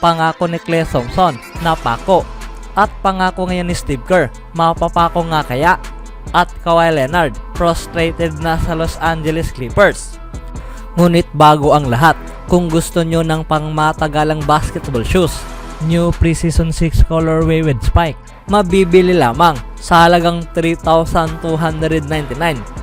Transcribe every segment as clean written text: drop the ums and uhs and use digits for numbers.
pangako ni Klay Thompson na pako. At pangako ngayon ni Steve Kerr, mapapako nga kaya? At Kawhi Leonard, frustrated na sa Los Angeles Clippers. Ngunit bago ang lahat, kung gusto nyo ng pangmatagalang basketball shoes, new preseason 6 colorway with spike, mabibili lamang sa halagang $3,299.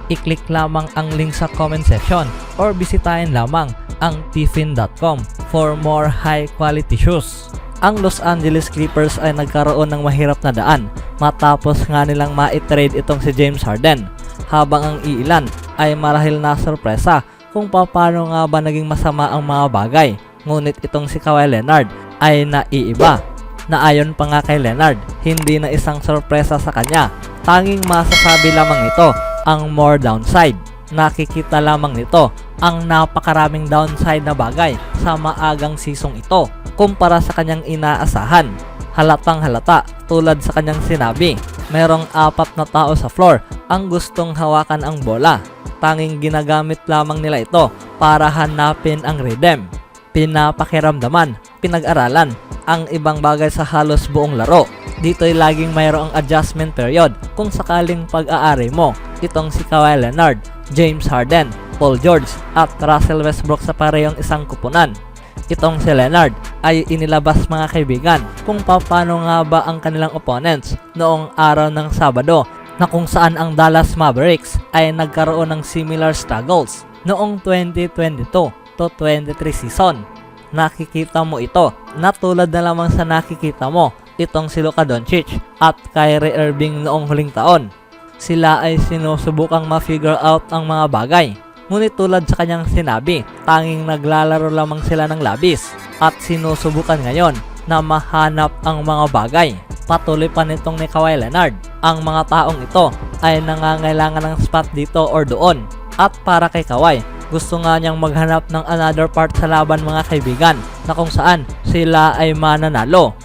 I-click lamang ang link sa comment section or bisitahin lamang ang tfin.com for more high quality shoes. Ang Los Angeles Clippers ay nagkaroon ng mahirap na daan matapos nga nilang ma-trade itong si James Harden, habang ang iilan ay marahil na sorpresa kung paano nga ba naging masama ang mga bagay. Ngunit itong si Kawhi Leonard ay naiiba, na ayon pa nga kay Leonard, hindi na isang sorpresa sa kanya. Tanging masasabi lamang nito ang more downside. Nakikita lamang nito ang napakaraming downside na bagay sa maagang seasong ito kumpara sa kanyang inaasahan. Halatang halata, tulad sa kanyang sinabi, merong 4 na tao sa floor ang gustong hawakan ang bola. Tanging ginagamit lamang nila ito para hanapin ang rhythm. Pinapakiramdaman, pinag-aralan ang ibang bagay sa halos buong laro. Dito'y laging mayroong adjustment period kung sakaling pag-aari mo itong si Kawhi Leonard, James Harden, Paul George at Russell Westbrook sa parehong isang kupunan. Itong si Leonard ay inilabas mga kaibigan kung paano nga ba ang kanilang opponents noong araw ng Sabado, na kung saan ang Dallas Mavericks ay nagkaroon ng similar struggles noong 2022 to 23 season. Nakikita mo ito na tulad na lamang sa nakikita mo itong si Luka Doncic at Kyrie Irving noong huling taon. Sila ay sinusubukang ma-figure out ang mga bagay. Ngunit tulad sa kanyang sinabi, tanging naglalaro lamang sila ng labis at sinusubukan ngayon na mahanap ang mga bagay. Patuloy pa nitong ni Kawhi Leonard, ang mga taong ito ay nangangailangan ng spot dito or doon. At para kay Kawhi, gusto nga niyang maghanap ng another part sa laban mga kaibigan, na kung saan sila ay mananalo.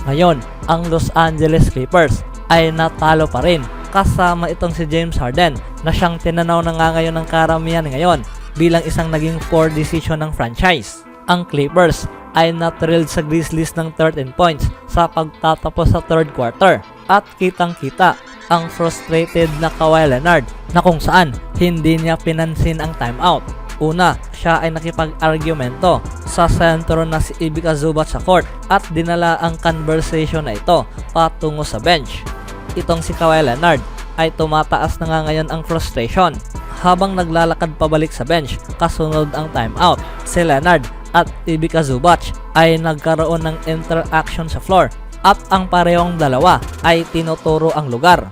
Ngayon, ang Los Angeles Clippers ay natalo pa rin kasama itong si James Harden, na siyang tinanaw na nga ngayon ng karamihan ngayon bilang isang naging poor decision ng franchise. Ang Clippers ay na-thrilled sa Grizzlies ng 13 points sa pagtatapos sa third quarter, at kitang-kita ang frustrated na Kawhi Leonard, na kung saan hindi niya pinansin ang timeout. Una, siya ay nakipag-argumento sa sentro na si Ivica Zubac sa court at dinala ang conversation na ito patungo sa bench. Itong si Kawhi Leonard ay tumataas na nga ngayon ang frustration habang naglalakad pabalik sa bench kasunod ang timeout. Si Leonard at Ivica Zubac ay nagkaroon ng interaction sa floor at ang parehong dalawa ay tinuturo ang lugar.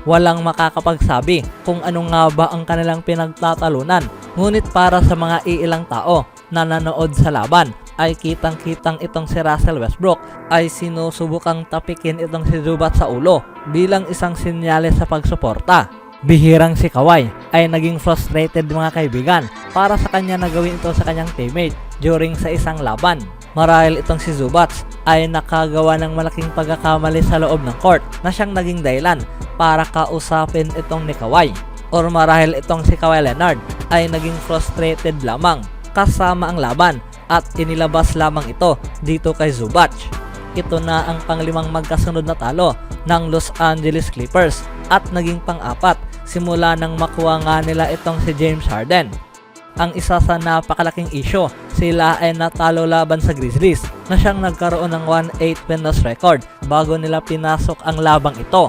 Walang makakapagsabi kung ano nga ba ang kanilang pinagtatalunan, ngunit para sa mga iilang tao na nanood sa laban ay kitang-kitang itong si Russell Westbrook ay sinusubukang tapikin itong si Zubac sa ulo bilang isang sinyales sa pagsuporta. Bihirang si Kawhi ay naging frustrated mga kaibigan para sa kanya na gawin ito sa kanyang teammate during sa isang laban. Marahil itong si Zubac ay nakagawa ng malaking pagkakamali sa loob ng court na siyang naging dahilan para kausapin itong ni Kawhi. Or marahil itong si Kawhi Leonard ay naging frustrated lamang kasama ang laban at inilabas lamang ito dito kay Zubac. Ito na ang panglimang magkasunod na talo ng Los Angeles Clippers at naging pang-apat simula nang makuha nga nila itong si James Harden. Ang isa sa napakalaking issue, sila ay natalo laban sa Grizzlies na siyang nagkaroon ng 1-8 win loss record bago nila pinasok ang labang ito.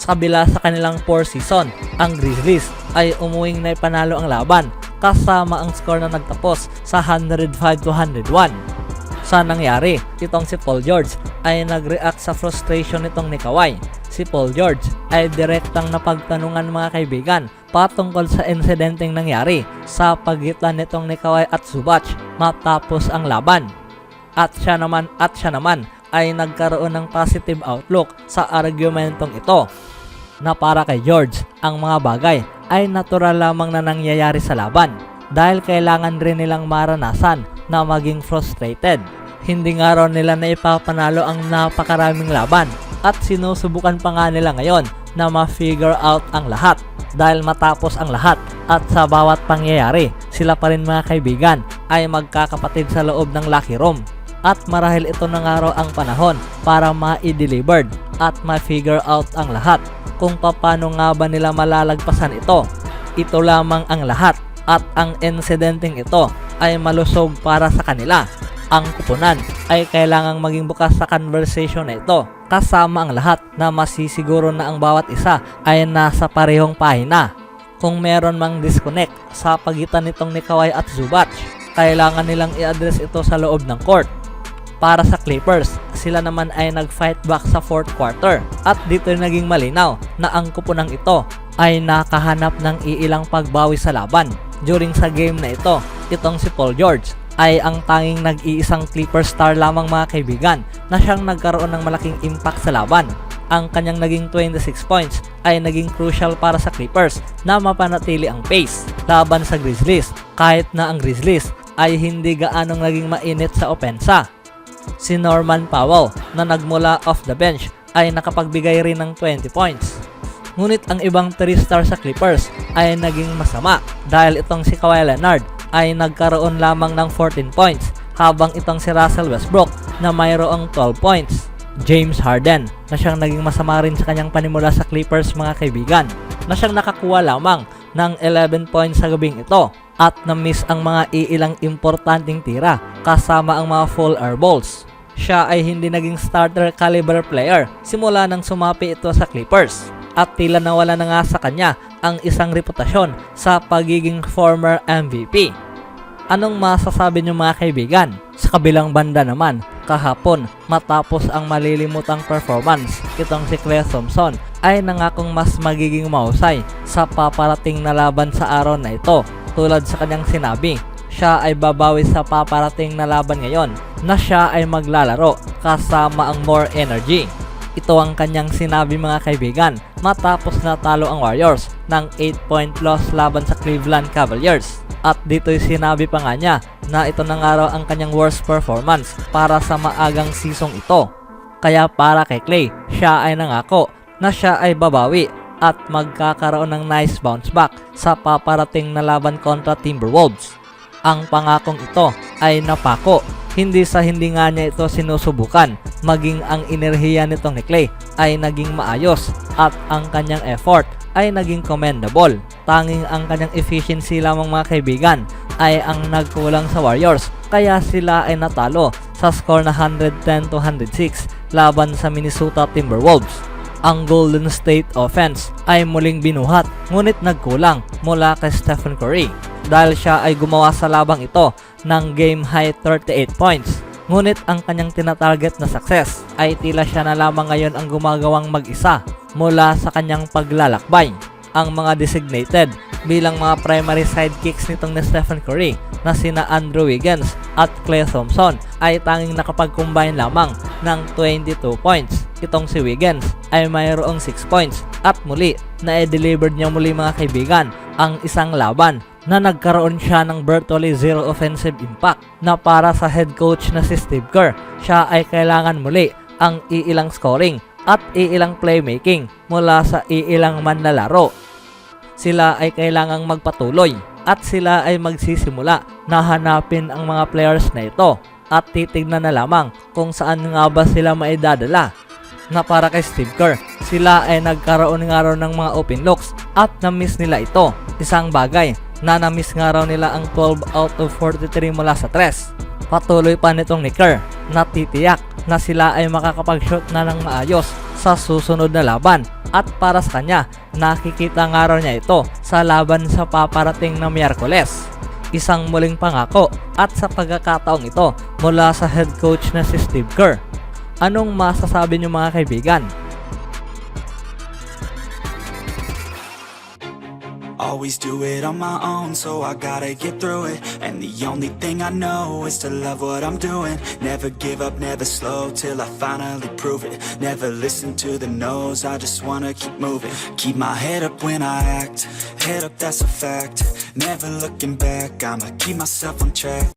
Sa kabila sa kanilang poor season, ang Grizzlies ay umuwing na ipanalo ang laban kasama ang score na nagtapos sa 105-101. Sa nangyari, itong si Paul George ay nag-react sa frustration nitong ni Kawhi. Si Paul George ay direktang napagtanungan mga kaibigan patungkol sa insidenteng nangyari sa pagitan nitong ni Kawhi at Zubac matapos ang laban. At siya naman ay nagkaroon ng positive outlook sa argumentong ito, na para kay George, ang mga bagay ay natural lamang na nangyayari sa laban dahil kailangan rin nilang maranasan na maging frustrated. Hindi nga raw nila na ipapanalo ang napakaraming laban at sinusubukan pa nga nila ngayon na ma-figure out ang lahat, dahil matapos ang lahat at sa bawat pangyayari, sila pa rin mga kaibigan ay magkakapatid sa loob ng locker room. at marahil ito na nga raw ang panahon para ma-delivered at ma-figure out ang lahat kung paano nga ba nila malalagpasan ito. Ito lamang ang lahat at ang insidenteng ito ay malusog para sa kanila. Ang kupunan ay kailangang maging bukas sa conversation na ito kasama ang lahat na masisiguro na ang bawat isa ay nasa parehong pahina. Kung meron mang disconnect sa pagitan nitong ni Kawhi at Zubac, kailangan nilang i-address ito sa loob ng court. Para sa Clippers, sila naman ay nag-fight back sa fourth quarter at dito naging malinaw na ang kupunang ito ay nakahanap ng iilang pagbawi sa laban. During sa game na ito, itong si Paul George ay ang tanging nag-iisang Clippers star lamang mga kaibigan na siyang nagkaroon ng malaking impact sa laban. Ang kanyang naging 26 points ay naging crucial para sa Clippers na mapanatili ang pace laban sa Grizzlies kahit na ang Grizzlies ay hindi gaanong naging mainit sa opensa. Si Norman Powell na nagmula off the bench ay nakapagbigay rin ng 20 points. Ngunit ang ibang 3-star sa Clippers ay naging masama dahil itong si Kawhi Leonard ay nagkaroon lamang ng 14 points habang itong si Russell Westbrook na mayroong 12 points. James Harden na siyang naging masama rin sa kanyang panimula sa Clippers mga kaibigan na siyang nakakuha lamang ng 11 points sa gabing ito at na-miss ang mga iilang importanteng tira kasama ang mga full air balls. Siya ay hindi naging starter caliber player simula nang sumapi ito sa Clippers at tila nawala na nga sa kanya ang isang reputasyon sa pagiging former MVP. Anong masasabi niyo mga kaibigan? Sa kabilang banda naman, kahapon matapos ang malilimutang performance, itong si Klay Thompson ay nangakong mas magiging mahusay sa paparating na laban sa araw na ito. Tulad sa kanyang sinabi, siya ay babawi sa paparating na laban ngayon na siya ay maglalaro kasama ang more energy. Ito ang kanyang sinabi mga kaibigan matapos natalo ang Warriors ng 8-point loss laban sa Cleveland Cavaliers. At dito'y sinabi pa nga niya na ito na nga raw ang kanyang worst performance para sa maagang season ito. Kaya para kay Klay, siya ay nangako na siya ay babawi at magkakaroon ng nice bounce back sa paparating na laban kontra Timberwolves. Ang pangakong ito ay napako. Hindi sa hindi nga niya ito sinusubukan, maging ang enerhiya nitong ni Klay ay naging maayos at ang kanyang effort ay naging commendable. Tanging ang kanyang efficiency lamang mga kaibigan ay ang nagkulang sa Warriors kaya sila ay natalo sa score na 110-106 laban sa Minnesota Timberwolves. Ang Golden State offense ay muling binuhat ngunit nagkulang mula kay Stephen Curry dahil siya ay gumawa sa labang ito ng game high 38 points. Ngunit ang kanyang tinatarget na success ay tila siya na lamang ngayon ang gumagawang mag-isa mula sa kanyang paglalakbay. Ang mga designated bilang mga primary sidekicks nitong ni Stephen Curry na sina Andrew Wiggins at Klay Thompson ay tanging nakapag-combine lamang ng 22 points. Itong si Wiggins ay mayroong 6 points at muli na i-delivered niya muli mga kaibigan ang isang laban na nagkaroon siya ng virtually zero offensive impact na para sa head coach na si Steve Kerr, siya ay kailangan muli ang iilang scoring at iilang playmaking mula sa iilang manlalaro. Sila ay kailangang magpatuloy at sila ay magsisimula na hanapin ang mga players na ito at titignan na lamang kung saan nga ba sila maidadala. Na para kay Steve Kerr, sila ay nagkaroon nga raw ng mga open looks at na-miss nila ito. Isang bagay na na-miss nga raw nila ang 12 out of 43 mula sa 3. Patuloy pa nitong ni Kerr na titiyak na sila ay makakapag-shoot na ng maayos sa susunod na laban at para sa kanya, nakikita nga raw niya ito sa laban sa paparating na Miyerkules. Isang muling pangako at sa pagkakataong ito mula sa head coach na si Steve Kerr. Anong masasabi niyo mga kaibigan? Always do it on my own, so I gotta get through it. And the only thing I know is to love what I'm doing. Never give up, never slow, till I finally prove it. Never listen to the no's, I just wanna keep moving. Keep my head up when I act, head up that's a fact. Never looking back, I'ma keep myself on track.